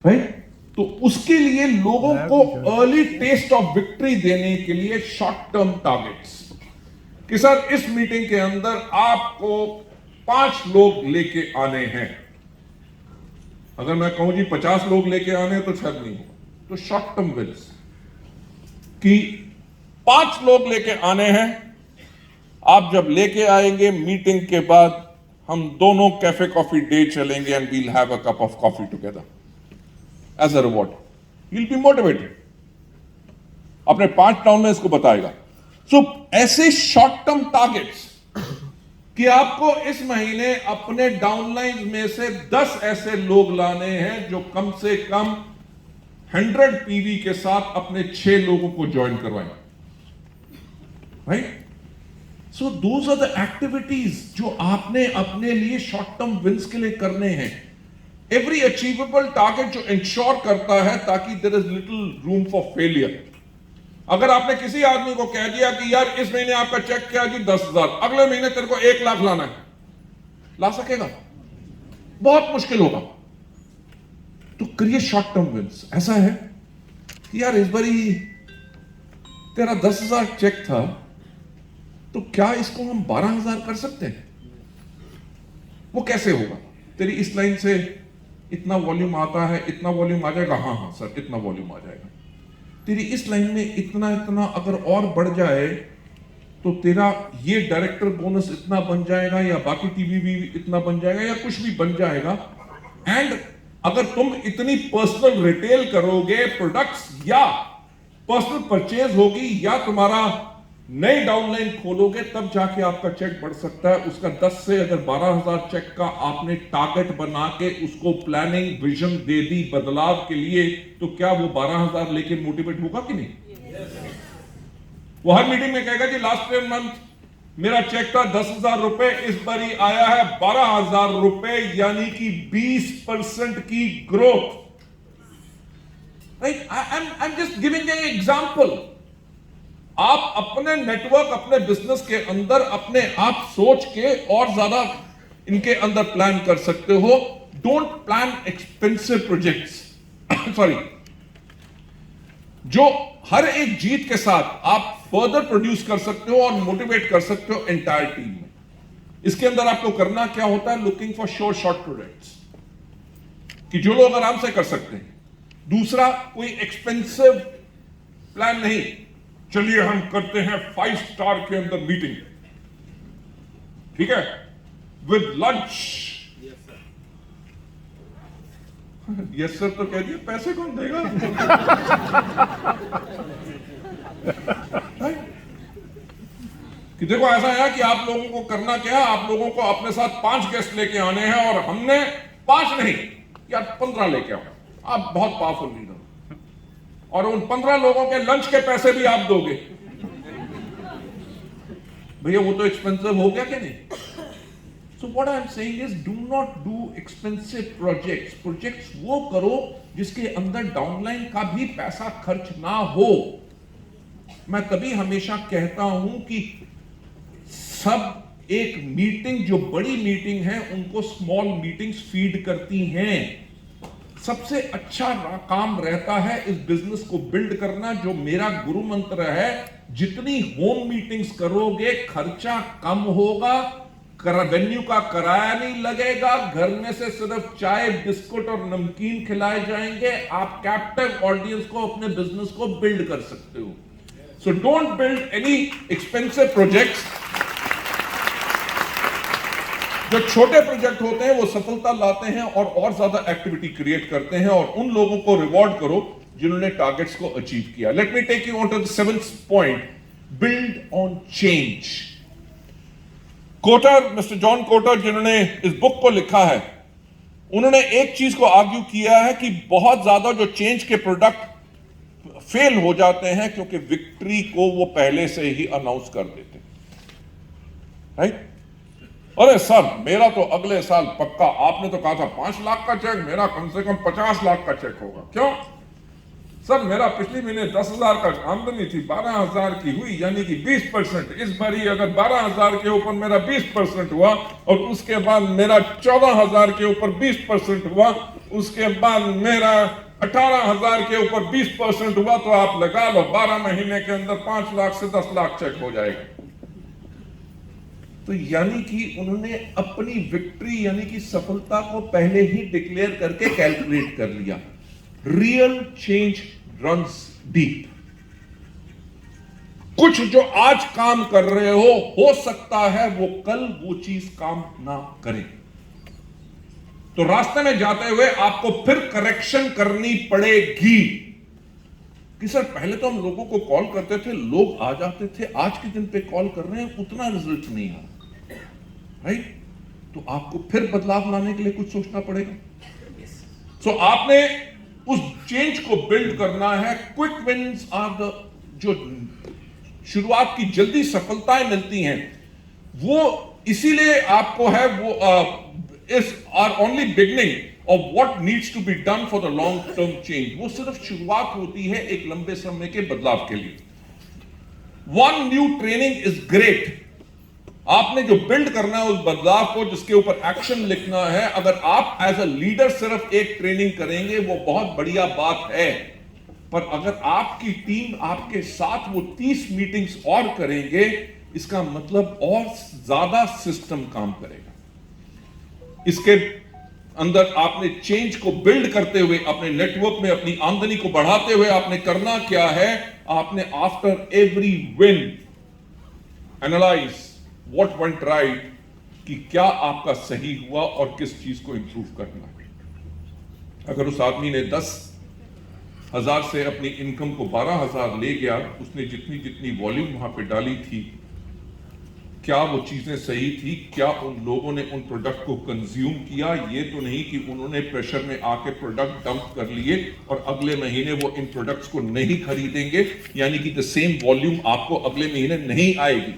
Right. तो उसके लिए लोगों को अर्ली टेस्ट ऑफ विक्ट्री देने के लिए शॉर्ट टर्म टारगेट्स, कि सर इस मीटिंग के अंदर आपको 5 लोग लेके आने हैं। अगर मैं कहूं जी 50 लोग लेके आने तो शायद नहीं होगा, तो शॉर्ट टर्म विल्स कि 5 लोग लेके आने हैं। आप जब लेके आएंगे मीटिंग के बाद हम दोनों कैफे कॉफी डे चलेंगे and we'll have a cup of coffee together as a reward. You will be motivated. अपने 5 टाउन में इसको बताएगा। सो ऐसे शॉर्ट टर्म टारगेट्स कि आपको इस महीने अपने डाउनलाइन में से 10 ऐसे लोग लाने हैं जो कम से कम 100 पीवी के साथ अपने 6 लोगों को ज्वाइन करवाएं, right. So those are the activities जो आपने अपने लिए शॉर्ट टर्म विंस के लिए करने हैं। एवरी अचीवेबल टारगेट जो इंश्योर करता है ताकि there is little room for failure. अगर आपने किसी आदमी को कह दिया कि यार इस महीने आपका चेक क्या जी 10,000, अगले महीने तेरे को 1 लाख लाना है, ला सकेगा? बहुत मुश्किल होगा। तो करिए शॉर्ट टर्म विंस। ऐसा है कि यार इस बारी तेरा 10,000 चेक था, तो क्या इसको हम 12,000 कर सकते हैं? वो कैसे होगा? तेरी इस लाइन से इतना वॉल्यूम आता है, इतना वॉल्यूम आ जाएगा। हाँ हाँ सर, इतना वॉल्यूम आ जाएगा। तेरी इस लाइन में इतना इतना अगर और बढ़ जाए तो तेरा ये डायरेक्टर बोनस इतना बन जाएगा, या बाकी टीवी भी इतना बन जाएगा, या कुछ भी बन जाएगा। एंड अगर तुम इतनी पर्सनल रिटेल करोगे प्रोडक्ट्स, या पर्सनल परचेज होगी, या तुम्हारा नई डाउनलाइन खोलोगे, तब जाके आपका चेक बढ़ सकता है। उसका 10 से अगर 12,000 चेक का आपने टारगेट बना के उसको प्लानिंग विजन दे दी बदलाव के लिए, तो क्या वो 12,000 लेके मोटिवेट होगा कि नहीं? वो हर मीटिंग में कहेगा जी लास्ट मंथ मेरा चेक था 10,000 रुपए, इस बारी आया है 12,000 रुपए, यानी कि 20% की growth. Right, I am just giving an example. आप अपने नेटवर्क, अपने बिजनेस के अंदर अपने आप सोच के और ज्यादा इनके अंदर प्लान कर सकते हो। Don't plan expensive projects sorry, जो हर एक जीत के साथ आप फर्दर प्रोड्यूस कर सकते हो और मोटिवेट कर सकते हो एंटायर टीम में। इसके अंदर आपको करना क्या होता है? Looking for sure short projects कि जो लोग आराम से कर सकते हैं। दूसरा, कोई एक्सपेंसिव प्लान नहीं। चलिए हम करते हैं 5 स्टार के अंदर मीटिंग, ठीक है, विद लंच। यस सर तो कह दिया, पैसे कौन देगा? कि देखो ऐसा है कि आप लोगों को करना क्या है, आप लोगों को अपने साथ 5 गेस्ट लेके आने हैं, और हमने 5 नहीं या 15 लेके आओ। आप बहुत पावरफुल लीडर, और उन 15 लोगों के लंच के पैसे भी आप दोगे। भैया वो तो एक्सपेंसिव हो गया कि नहीं? So what I am saying is, do not do expensive projects. Projects वो करो जिसके अंदर डाउनलाइन का भी पैसा खर्च ना हो। मैं तभी हमेशा कहता हूं कि सब एक मीटिंग, जो बड़ी मीटिंग है, उनको स्मॉल मीटिंग्स फीड करती हैं। सबसे अच्छा काम रहता है इस बिजनेस को बिल्ड करना, जो मेरा गुरु मंत्र है। जितनी होम मीटिंग्स करोगे खर्चा कम होगा, वेन्यू का किराया नहीं लगेगा, घर में से सिर्फ चाय बिस्कुट और नमकीन खिलाए जाएंगे। आप कैप्टिव ऑडियंस को, अपने बिजनेस को बिल्ड कर सकते हो। So don't build any expensive projects. जो छोटे प्रोजेक्ट होते हैं वो सफलता लाते हैं और ज्यादा एक्टिविटी क्रिएट करते हैं, और उन लोगों को रिवॉर्ड करो जिन्होंने टारगेट्स को अचीव किया। Let me take you on to the 7th point, build on change. Kotter, mister John Kotter, जिन्होंने इस बुक को लिखा है, उन्होंने एक चीज को आर्ग्यू किया है कि बहुत ज्यादा जो चेंज के प्रोडक्ट फेल हो जाते हैं क्योंकि विक्ट्री को वो पहले से ही अनाउंस कर देते हैं। राइट? अरे सर मेरा तो अगले साल पक्का, आपने तो कहा था 5 लाख का चेक, मेरा कम से कम 50 लाख का चेक होगा। क्यों? सर मेरा पिछले महीने 10,000 का आमदनी थी, 12,000 की हुई, यानी कि 20%। इस बारी अगर 12,000 के ऊपर मेरा 20% हुआ और उसके बाद मेरा 14,000 के ऊपर 20% हुआ, उसके बाद मेरा 18,000 के ऊपर 20% हुआ, तो आप लगा लो 12 महीने के अंदर 5 लाख से 10 लाख चेक हो जाएगा। तो यानी कि उन्होंने अपनी विक्ट्री यानी कि सफलता को पहले ही डिक्लेयर करके कैलकुलेट कर लिया। Real change runs deep. कुछ जो आज काम कर रहे हो सकता है वो कल वो चीज काम ना करे, तो रास्ते में जाते हुए आपको फिर करेक्शन करनी पड़ेगी कि सर पहले तो हम लोगों को कॉल करते थे, लोग आ जाते थे, आज के दिन पे कॉल कर रहे हैं, उतना रिजल्ट नहीं आ रहा, राइट? तो आपको फिर बदलाव लाने के लिए कुछ सोचना पड़ेगा। सो आपने उस चेंज को बिल्ड करना है। क्विक विन्स आर द, जो शुरुआत की जल्दी सफलताएं मिलती हैं वो इसीलिए आपको है, वो इस are only beginning of what needs to be done for the long term change. वो सिर्फ शुरुआत होती है एक लंबे समय के बदलाव के लिए। One new training is great. आपने जो बिल्ड करना है उस बदलाव को, जिसके ऊपर एक्शन लिखना है, अगर आप एज अ लीडर सिर्फ एक ट्रेनिंग करेंगे वो बहुत बढ़िया बात है, पर अगर आपकी टीम आपके साथ वो 30 मीटिंग्स और करेंगे, इसका मतलब और ज्यादा सिस्टम काम करेगा। इसके अंदर आपने चेंज को बिल्ड करते हुए अपने नेटवर्क में अपनी आमदनी को बढ़ाते हुए आपने करना क्या है, आपने after every win analyse what went right, कि क्या आपका सही हुआ और किस चीज को इंप्रूव करना है। अगर उस आदमी ने 10,000 से अपनी इनकम को 12,000 ले गया, उसने जितनी जितनी वॉल्यूम वहां पे डाली थी, क्या वो चीजें सही थी? क्या उन लोगों ने उन प्रोडक्ट को कंज्यूम किया? ये तो नहीं कि उन्होंने प्रेशर में आके प्रोडक्ट डंप कर लिए और अगले महीने वो इन प्रोडक्ट्स को नहीं खरीदेंगे, यानी कि द सेम वॉल्यूम आपको अगले महीने नहीं आएगी।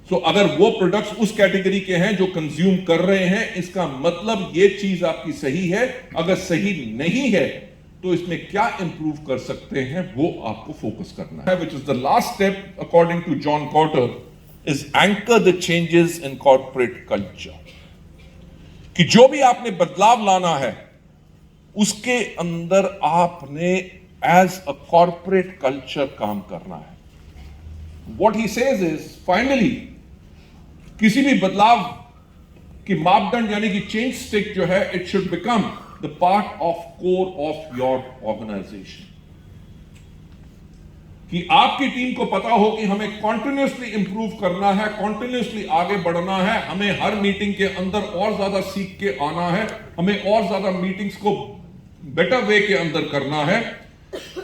तो अगर वो प्रोडक्ट्स उस कैटेगरी के हैं जो कंज्यूम कर रहे हैं, इसका मतलब ये चीज आपकी सही है। अगर सही नहीं है तो इसमें क्या इंप्रूव कर सकते हैं, वो आपको फोकस करना है। Which is the last step according to John Kotter, is anchor the changes in corporate culture. कि जो भी आपने बदलाव लाना है उसके अंदर आपने एज अ कॉर्पोरेट कल्चर काम करना है। What he says is, finally किसी भी बदलाव की मापदंड यानी कि चेंज स्टिक जो है, it should become the part of core of your organisation. कि आपकी टीम को पता हो कि हमें कॉन्टिन्यूसली इंप्रूव करना है, कॉन्टिन्यूसली आगे बढ़ना है, हमें हर मीटिंग के अंदर और ज्यादा सीख के आना है, हमें और ज्यादा मीटिंग्स को बेटर वे के अंदर करना है।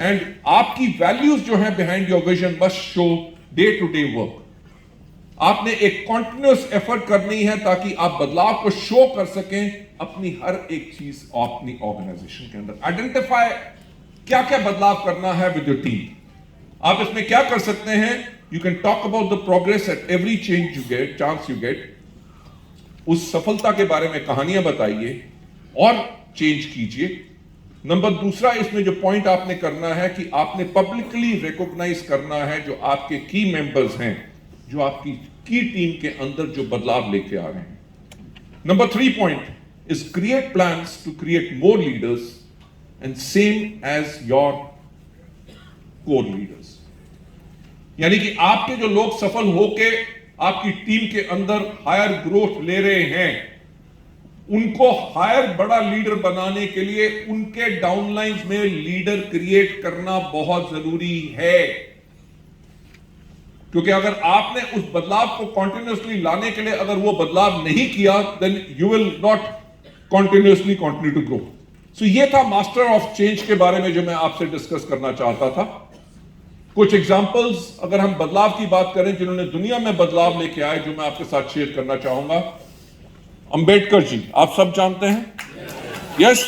एंड आपकी वैल्यूज जो है behind your vision must show day to day work. आपने एक कॉन्टिन्यूस एफर्ट करनी है ताकि आप बदलाव को शो कर सकें अपनी हर एक चीज अपनी ऑर्गेनाइजेशन के अंदर। आइडेंटिफाई क्या क्या बदलाव करना है विद योर टीम। आप इसमें क्या कर सकते हैं, you can talk about the progress at every change you get, chance you get. उस सफलता के बारे में कहानियां बताइए और चेंज कीजिए। नंबर दूसरा, इसमें जो पॉइंट आपने करना है कि आपने पब्लिकली रिकॉग्नाइज करना है जो आपके की मेंबर्स हैं, जो आपकी की टीम के अंदर जो बदलाव लेके आ रहे हैं। Number 3 point is create plans to create more leaders and same as your core leaders. यानी कि आपके जो लोग सफल होके आपकी टीम के अंदर हायर ग्रोथ ले रहे हैं, उनको हायर बड़ा लीडर बनाने के लिए उनके डाउनलाइंस में लीडर क्रिएट करना बहुत जरूरी है। क्योंकि अगर आपने उस बदलाव को कॉन्टिन्यूसली लाने के लिए अगर वो बदलाव नहीं किया, then you will not continuously continue to grow. So ये था मास्टर ऑफ चेंज के बारे में जो मैं आपसे डिस्कस करना चाहता था। कुछ एग्जांपल्स अगर हम बदलाव की बात करें जिन्होंने दुनिया में बदलाव लेके आए, जो मैं आपके साथ शेयर करना चाहूंगा। अंबेडकर जी, आप सब जानते हैं, यस?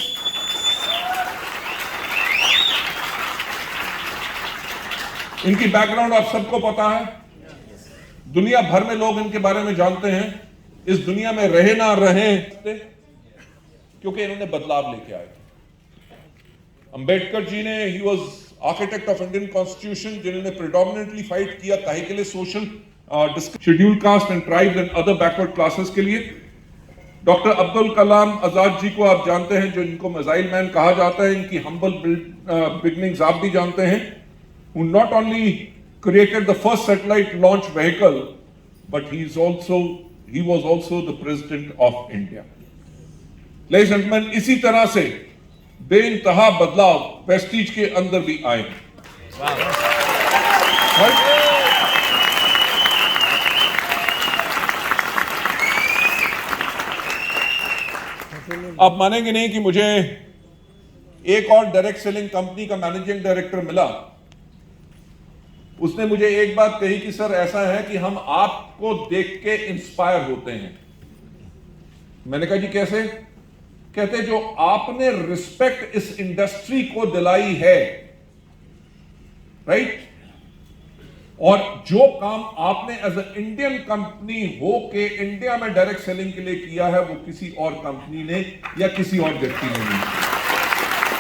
इनकी बैकग्राउंड आप सबको पता है, दुनिया भर में लोग इनके बारे में जानते हैं। इस दुनिया में रहे ना रहे क्योंकि इन्होंने बदलाव लेके आए थे। अंबेडकर जी ने, he was architect of Indian constitution, जिन्होंने प्रिडोमिनेंटली फाइट किया काहे के लिए, social schedule caste and tribes and other backward classes के लिए। डॉक्टर अब्दुल कलाम आजाद जी को आप जानते हैं, जो इनको मिसाइल मैन कहा जाता है, इनकी हम्बल बिगनिंग्स आप भी जानते हैं, who not only created the first satellite launch vehicle, but he was also the president of India. Ladies and gentlemen, इसी तरह से बेइंतहा बदलाव वेस्टीज के अंदर भी आए। आप मानेंगे नहीं कि मुझे एक और डायरेक्ट सेलिंग कंपनी का मैनेजिंग डायरेक्टर मिला, उसने मुझे एक बात कही कि सर ऐसा है कि हम आपको देख के इंस्पायर होते हैं। मैंने कहा जी कैसे? कहते जो आपने रिस्पेक्ट इस इंडस्ट्री को दिलाई है, राइट, और जो काम आपने एज ए इंडियन कंपनी हो के इंडिया में डायरेक्ट सेलिंग के लिए किया है, वो किसी और कंपनी ने या किसी और व्यक्ति ने नहीं।